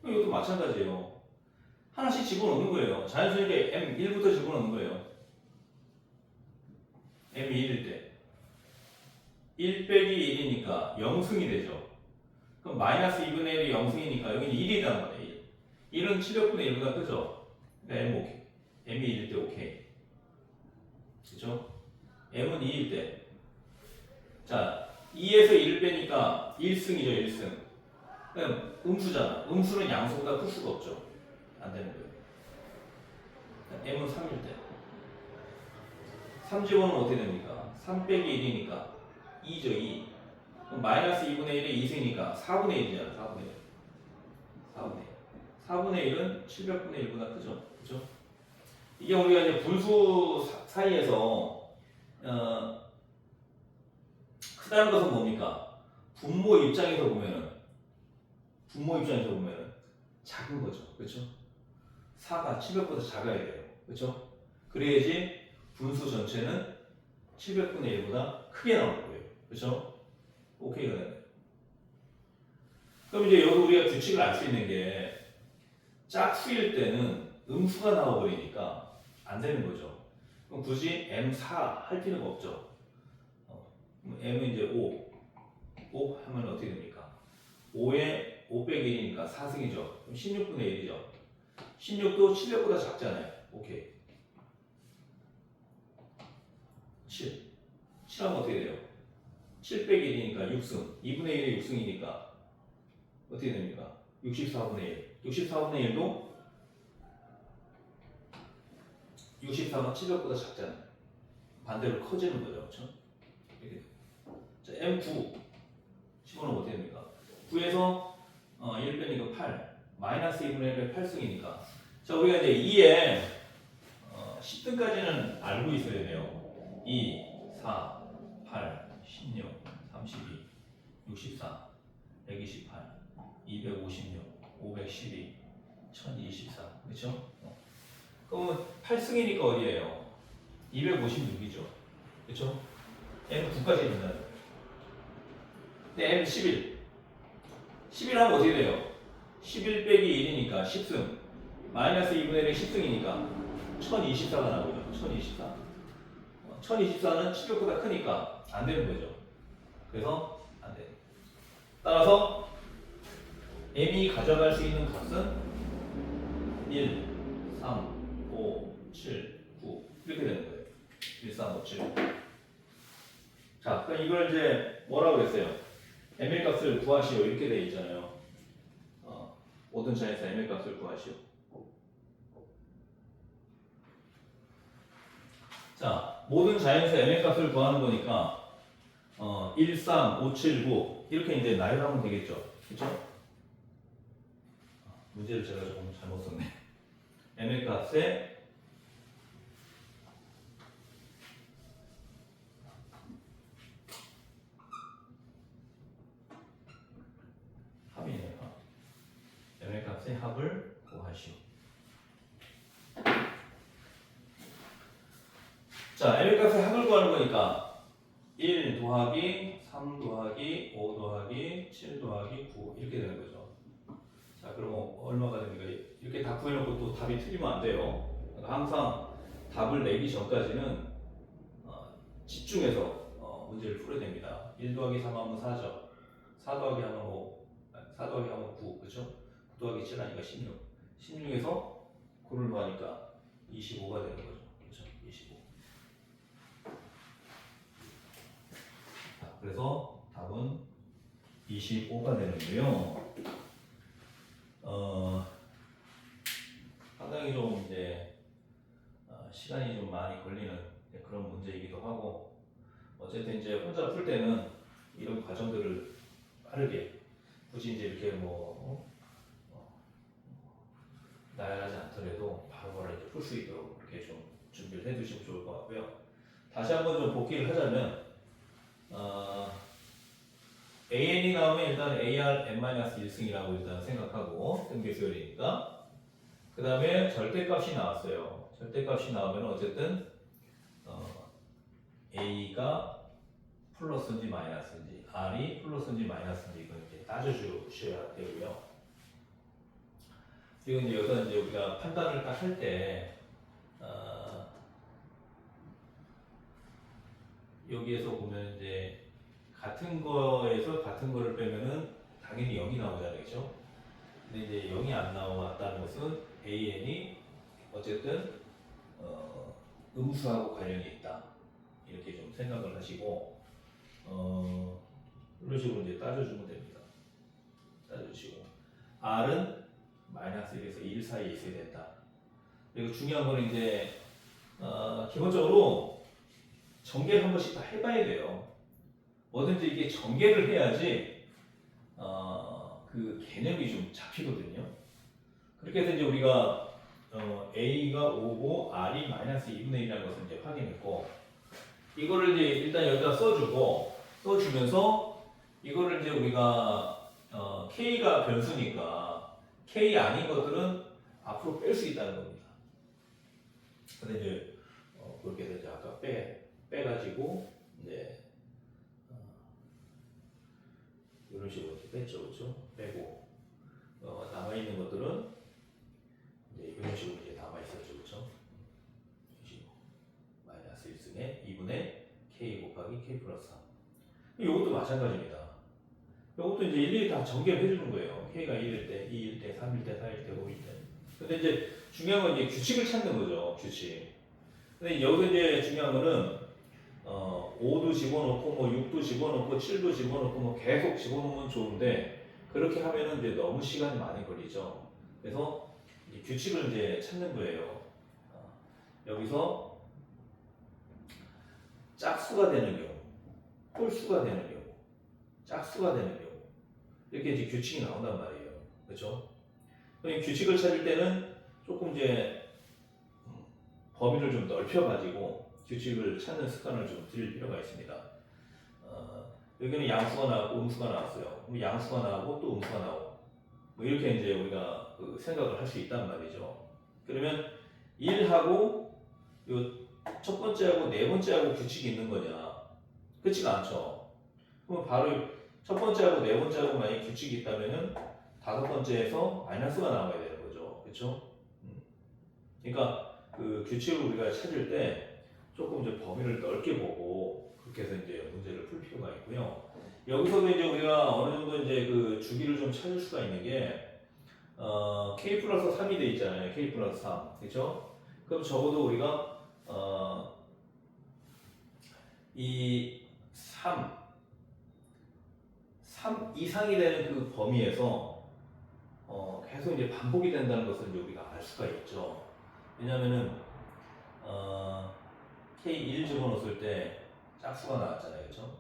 이것도 마찬가지예요. 하나씩 집어넣는 거예요. 자연수니까 m1부터 집어넣는 거예요. m이 1일 때 1 빼기 1이니까 0승이 되죠. 그럼 마이너스 2분의 1이 0승이니까 여기는 1이란 말이에요. 1은 700분의 1보다 크죠. 그러니까 m 오케이. m이 1일 때 오케이. 그죠? m은 2일 때. 자, 2에서 1을 빼니까 1승이죠, 1승. 그럼 음수잖아. 음수는 양수보다 클 수가 없죠. 안 되는 거예요. m은 3일 때. 3제곱은 어떻게 됩니까? 3 빼기 1이니까 2죠, 2. 그럼 마이너스 2분의 1이 2승이니까 4분의 1이잖아, 4분의 1. 4분의 1. 4분의 1은 700분의 1보다 크죠. 그죠? 이게 우리가 이제 분수 사이에서, 크다는 것은 뭡니까? 분모 입장에서 보면은 작은 거죠. 그렇죠? 4가 700보다 작아야 돼요. 그렇죠? 그래야지 분수 전체는 700분의 1보다 크게 나올 거예요. 그렇죠? 오케이가 되네. 그럼 이제 여기 우리가 규칙을 알 수 있는 게 짝수일 때는 음수가 나와버리니까 안 되는 거죠. 그럼 굳이 m4 할 필요가 없죠. m은 이제 5 하면 어떻게 됩니까? 5에 5 빼기 1이니까 4승이죠. 그럼 16분의 1이죠. 16도 700보다 작잖아요. 오케이. 7 하면 어떻게 돼요? 7 빼기 1이니까 6승. 2분의 1에 6승이니까 어떻게 됩니까? 64분의 1. 64분의 1도 64가 700보다 작잖아요. 반대로 커지는 거죠. 그렇죠? 이렇게. 자, M9 집어넣으면 어떻게 됩니까? 9에서 1 빼니까 8. 마이너스 2분의 1에 8승이니까. 자, 우리가 이제 2에 10등까지는 알고 있어야 돼요. 2, 4, 8, 16, 32, 64, 128, 256, 512, 1024. 그렇죠? 그러면 8승이니까 어디예요? 256이죠. 그렇죠? M 9까지 있는다. 근데 M 11. 11 하면 어떻게 돼요? 11 빼기 1이니까 10승. 마이너스 2분의 1이 10승이니까 1024가 나오죠. 1024. 1024는 700보다 크니까 안 되는 거죠. 그래서 안 돼. 따라서 m이 가져갈 수 있는 값은 1, 3, 5, 7, 9 이렇게 되는 거예요. 1, 3, 5, 7. 자, 그럼 이걸 이제 뭐라고 그랬어요? m의 값을 구하시오 이렇게 돼 있잖아요. 모든 자에서 m의 값을 구하시오. 자, 모든 자연수 m의 값을 구하는 거니까 1, 3, 5, 7, 9 이렇게 이제 나열하면 되겠죠. 그렇죠? 문제를 제가 조금 잘못 썼네. m의 값에 합이네요. m의 값의 합을 구하시오. 자, m의 값의 합을 구하는 거니까 1 더하기 3 더하기 5 더하기 7 더하기 9 이렇게 되는 거죠. 자, 그럼 얼마가 됩니까? 이렇게 다 구해놓고 또 답이 틀리면 안 돼요. 그러니까 항상 답을 내기 전까지는 집중해서 문제를 풀어야 됩니다. 1 더하기 3 하면 4죠. 4 더하기 하면 5, 4 더하기 하면 9, 그렇죠? 9 더하기 7 하니까 16. 16에서 9를 더하니까 25가 되는 거죠. 그렇죠? 25. 자, 그래서 답은 25가 되는데요. 상당히 좀 이제 시간이 좀 많이 걸리는 그런 문제이기도 하고, 어쨌든 이제 혼자 풀 때는 이런 과정들을 빠르게 굳이 이제 이렇게 나열하지 않더라도 바로바로 이제 풀 수 있도록 이렇게 좀 준비를 해두시면 좋을 것 같고요. 다시 한번 좀 복기를 하자면 AN이 나오면 일단 AR n-1승이라고 일단 생각하고 등비수열이니까 그 다음에 절대값이 나왔어요. 절대값이 나오면 어쨌든 A가 플러스인지 마이너스인지 R이 플러스인지 마이너스인지 이건 이제 따져주셔야 되고요. 지금 이제 여기서 이제 우리가 판단을 딱 할 때 여기에서 보면 이제 같은 거에서 같은 거를 빼면은 당연히 0이 나오잖아요, 그렇죠? 근데 이제 0이 안 나왔다는 것은 AN이 어쨌든 음수하고 관련이 있다 이렇게 좀 생각을 하시고 이런 식으로 이제 따져주면 됩니다. 따져주시고 R은 마이너스 1에서 1 사이에 있어야 된다. 그리고 중요한 거는 이제 기본적으로 전개를 한 번씩 다 해봐야 돼요. 뭐든지 이게 전개를 해야지 그 개념이 좀 잡히거든요. 그렇게 해서 이제 우리가 A가 5고 R이 마이너스 2분의 1이라는 것을 이제 확인했고 이거를 이제 일단 여기다 써주면서 이거를 이제 우리가 K가 변수니까 K 아닌 것들은 앞으로 뺄 수 있다는 겁니다. 근데 이제 그렇게 해서 이제 아까 빼가지고 이제 이런 식으로 이렇게 뺐죠, 그렇죠? 빼고 남아 있는 것들은 이제 이런 식으로 이제 남아 있었죠, 그렇죠? 마이너스 1승에 2분의 K 곱하기 K 플러스 3. 이것도 마찬가지입니다. 이것도 이제 일일이 다 전개를 해주는 거예요. K가 1일 때, 2일 때, 3일 때, 4일 때, 5일 때. 근데 이제 중요한 건 이제 규칙을 찾는 거죠, 규칙. 근데 여기서 이제 중요한 거는 5도 집어넣고 뭐 6도 집어넣고 7도 집어넣고 뭐 계속 집어넣으면 좋은데 그렇게 하면은 이제 너무 시간이 많이 걸리죠. 그래서 이제 규칙을 이제 찾는 거예요. 여기서 짝수가 되는 경우, 홀수가 되는 경우, 짝수가 되는 경우 이렇게 이제 규칙이 나온단 말이에요. 그렇죠? 규칙을 찾을 때는 조금 이제 범위를 좀 넓혀가지고 규칙을 찾는 습관을 좀 들일 필요가 있습니다. 여기는 양수가 나왔고 음수가 나왔어요. 그럼 양수가 나오고 또 음수가 나오고 뭐 이렇게 이제 우리가 그 생각을 할 수 있단 말이죠. 그러면 1하고 요 첫 번째하고 네 번째하고 규칙이 있는 거냐? 그렇지가 않죠. 그럼 바로 첫 번째하고 네 번째하고 만약 규칙이 있다면은 다섯 번째에서 마이너스가 나와야 되는 거죠. 그렇죠? 그러니까 그 규칙을 우리가 찾을 때 조금 이제 범위를 넓게 보고 그렇게 해서 이제 문제를 풀 필요가 있고요. 여기서도 이제 우리가 어느 정도 이제 그 주기를 좀 찾을 수가 있는 게 K 플러스 3이 돼 있잖아요. K 플러스 3. 그렇죠? 그럼 적어도 우리가 이 3 이상이 되는 그 범위에서 계속 이제 반복이 된다는 것을 이제 우리가 알 수가 있죠. 왜냐면은 K1 집어넣었을 때 짝수가 나왔잖아요. 그렇죠?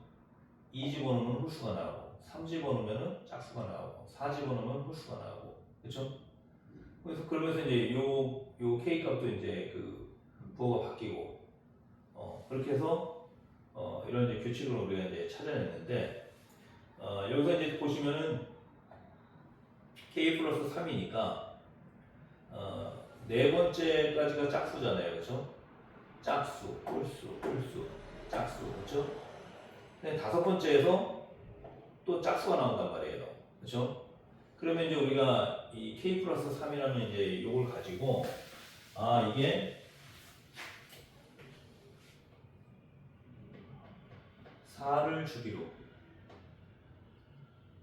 2 집어넣으면 홀수가 나오고 3 집어넣으면 짝수가 나오고 4 집어넣으면 홀수가 나오고 그렇죠? 그래서 그러면서 이제 요 K 값도 이제 그 부호가 바뀌고 그렇게 해서 이런 이제 규칙을 우리가 이제 찾아냈는데 여기서 이제 보시면은 K 플러스 3이니까 네 번째까지가 짝수잖아요, 그렇죠? 짝수, 홀수, 짝수, 그렇죠? 근데 다섯 번째에서 또 짝수가 나온단 말이에요, 그렇죠? 그러면 이제 우리가 이 K 플러스 3이라는 이제 이걸 가지고 이게 4를 주기로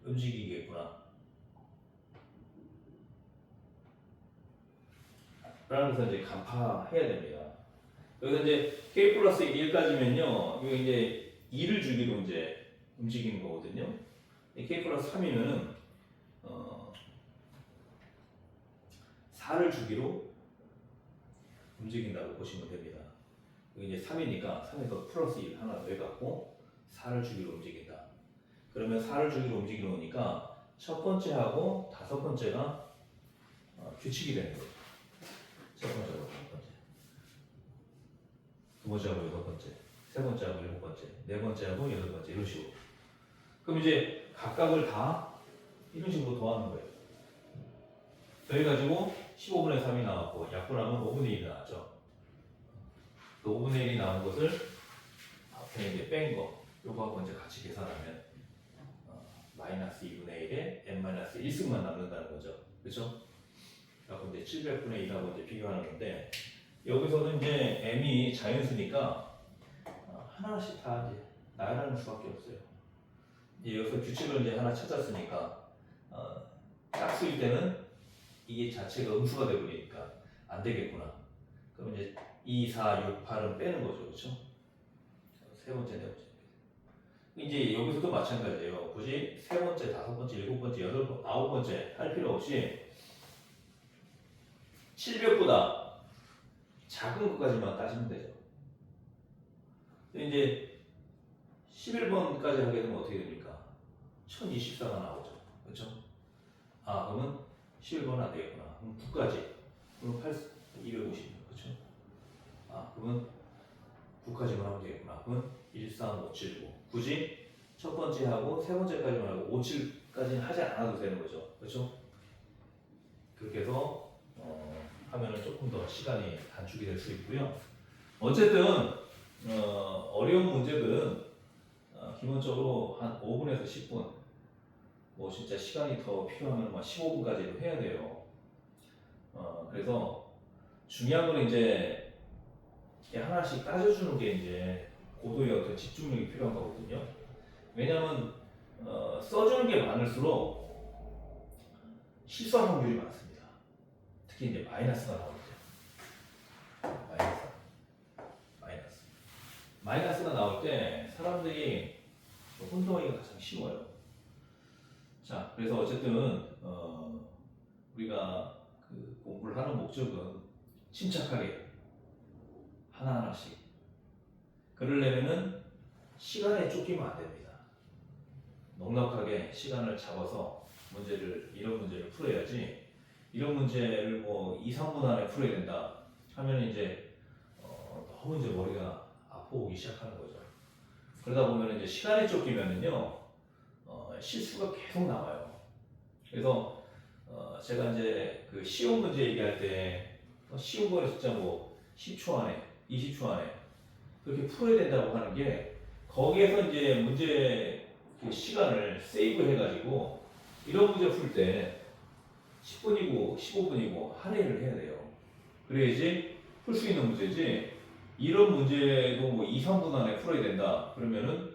움직이겠구나 라는 것을 이제 간파해야 됩니다. 여기서 이제 K 플러스 1까지면요, 이거 이제 2를 주기로 이제 움직이는 거거든요. K 플러스 3이면은 4를 주기로 움직인다고 보시면 됩니다. 여기 이제 3이니까 3에서 플러스 1 하나 더 해갖고 4를 주기로 움직인다. 그러면 4를 주기로 움직이려니까 첫 번째하고 다섯 번째가 규칙이 되는 거예요. 첫 번째하고 다섯 번째, 두 번째하고 여섯 번째, 세 번째하고 일곱 번째, 네 번째하고 여덟 번째 이런 식으로. 그럼 이제 각각을 다 이런 식으로 더하는 거예요. 그래가지고 15분의 3이 나왔고 약분하면 5분의 1이 나왔죠. 그 5분의 1이 나온 것을 앞에 이제 뺀 거, 요거하고 이제 같이 계산하면 마이너스 2분의 1에 n-1승만 남는다는 거죠. 그렇죠? 그래서 이제 700분의 1하고 이제 비교하는 건데 여기서는 이제 m이 자연수니까 하나씩 다 이제 나열하는 수밖에 없어요. 이제 여기서 규칙을 이제 하나 찾았으니까 짝수일 때는 이게 자체가 음수가 되버리니까 안 되겠구나. 그럼 이제 2, 4, 6, 8은 빼는 거죠. 그렇죠? 세 번째, 네 번째. 이제 여기서도 마찬가지예요. 굳이 세 번째, 다섯 번째, 일곱 번째, 여덟 번째, 아홉 번째 할 필요 없이 700보다 작은 것까지만 따지면 되죠. 이제 11번까지 하게 되면 어떻게 됩니까? 1024가 나오죠. 그렇죠? 아, 그러면 11번은 안 되겠구나. 그럼 9까지. 그럼 250. 그렇죠? 아, 그러면 9까지만 하면 되겠구나. 그러면 1, 3, 5, 7, 9. 굳이 첫 번째 하고 세 번째까지만 하고 5, 7까지는 하지 않아도 되는 거죠. 그렇죠? 그렇게 해서 하면은 조금 더 시간이 단축이 될 수 있고요. 어쨌든 어려운 문제들은 기본적으로 한 5분에서 10분, 뭐 진짜 시간이 더 필요하면 15분까지도 해야 돼요. 그래서 중요한 건 이제 하나씩 따져주는 게 이제 고도의 어떤 집중력이 필요한 거거든요. 왜냐하면 써주는 게 많을수록 실수할 확률이 많습니다. 특히 이제 마이너스가 나올 때, 마이너스가 나올 때 사람들이 혼동하기가 가장 쉬워요. 자, 그래서 어쨌든 우리가 그 공부를 하는 목적은 침착하게 하나하나씩. 그러려면은 시간에 쫓기면 안 됩니다. 넉넉하게 시간을 잡아서 이런 문제를 풀어야지. 이런 문제를 뭐 2, 3분 안에 풀어야 된다 하면 이제 너무 이제 머리가 아파오기 시작하는 거죠. 그러다 보면 이제 시간에 쫓기면은요 실수가 계속 나와요. 그래서 제가 이제 그 쉬운 문제 얘기할 때 쉬운 거는 진짜 뭐 10초 안에, 20초 안에 그렇게 풀어야 된다고 하는 게 거기에서 이제 문제 그 시간을 세이브 해가지고 이런 문제 풀 때 10분이고 15분이고 할애를 해야 돼요. 그래야지 풀 수 있는 문제지. 이런 문제도 뭐 2, 3분 안에 풀어야 된다. 그러면은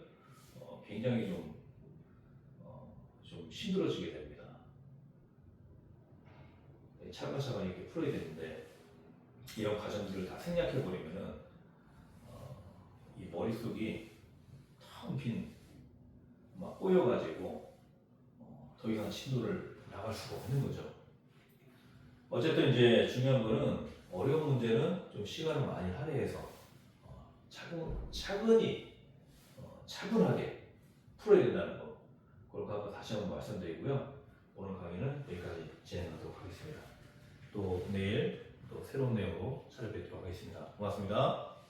굉장히 좀 힘들어지게 됩니다. 차근차근 이렇게 풀어야 되는데 이런 과정들을 다 생략해 버리면은 이 머릿속이 텅 빈 막 꼬여가지고 더 이상 진도를 나갈 수가 없는 거죠. 어쨌든 이제 중요한 거는 어려운 문제는 좀 시간을 많이 할애해서 차근히 차분하게 풀어야 된다는 거. 그걸 갖고 다시 한번 말씀드리고요. 오늘 강의는 여기까지 진행하도록 하겠습니다. 또 내일 또 새로운 내용으로 찾아뵙도록 하겠습니다. 고맙습니다.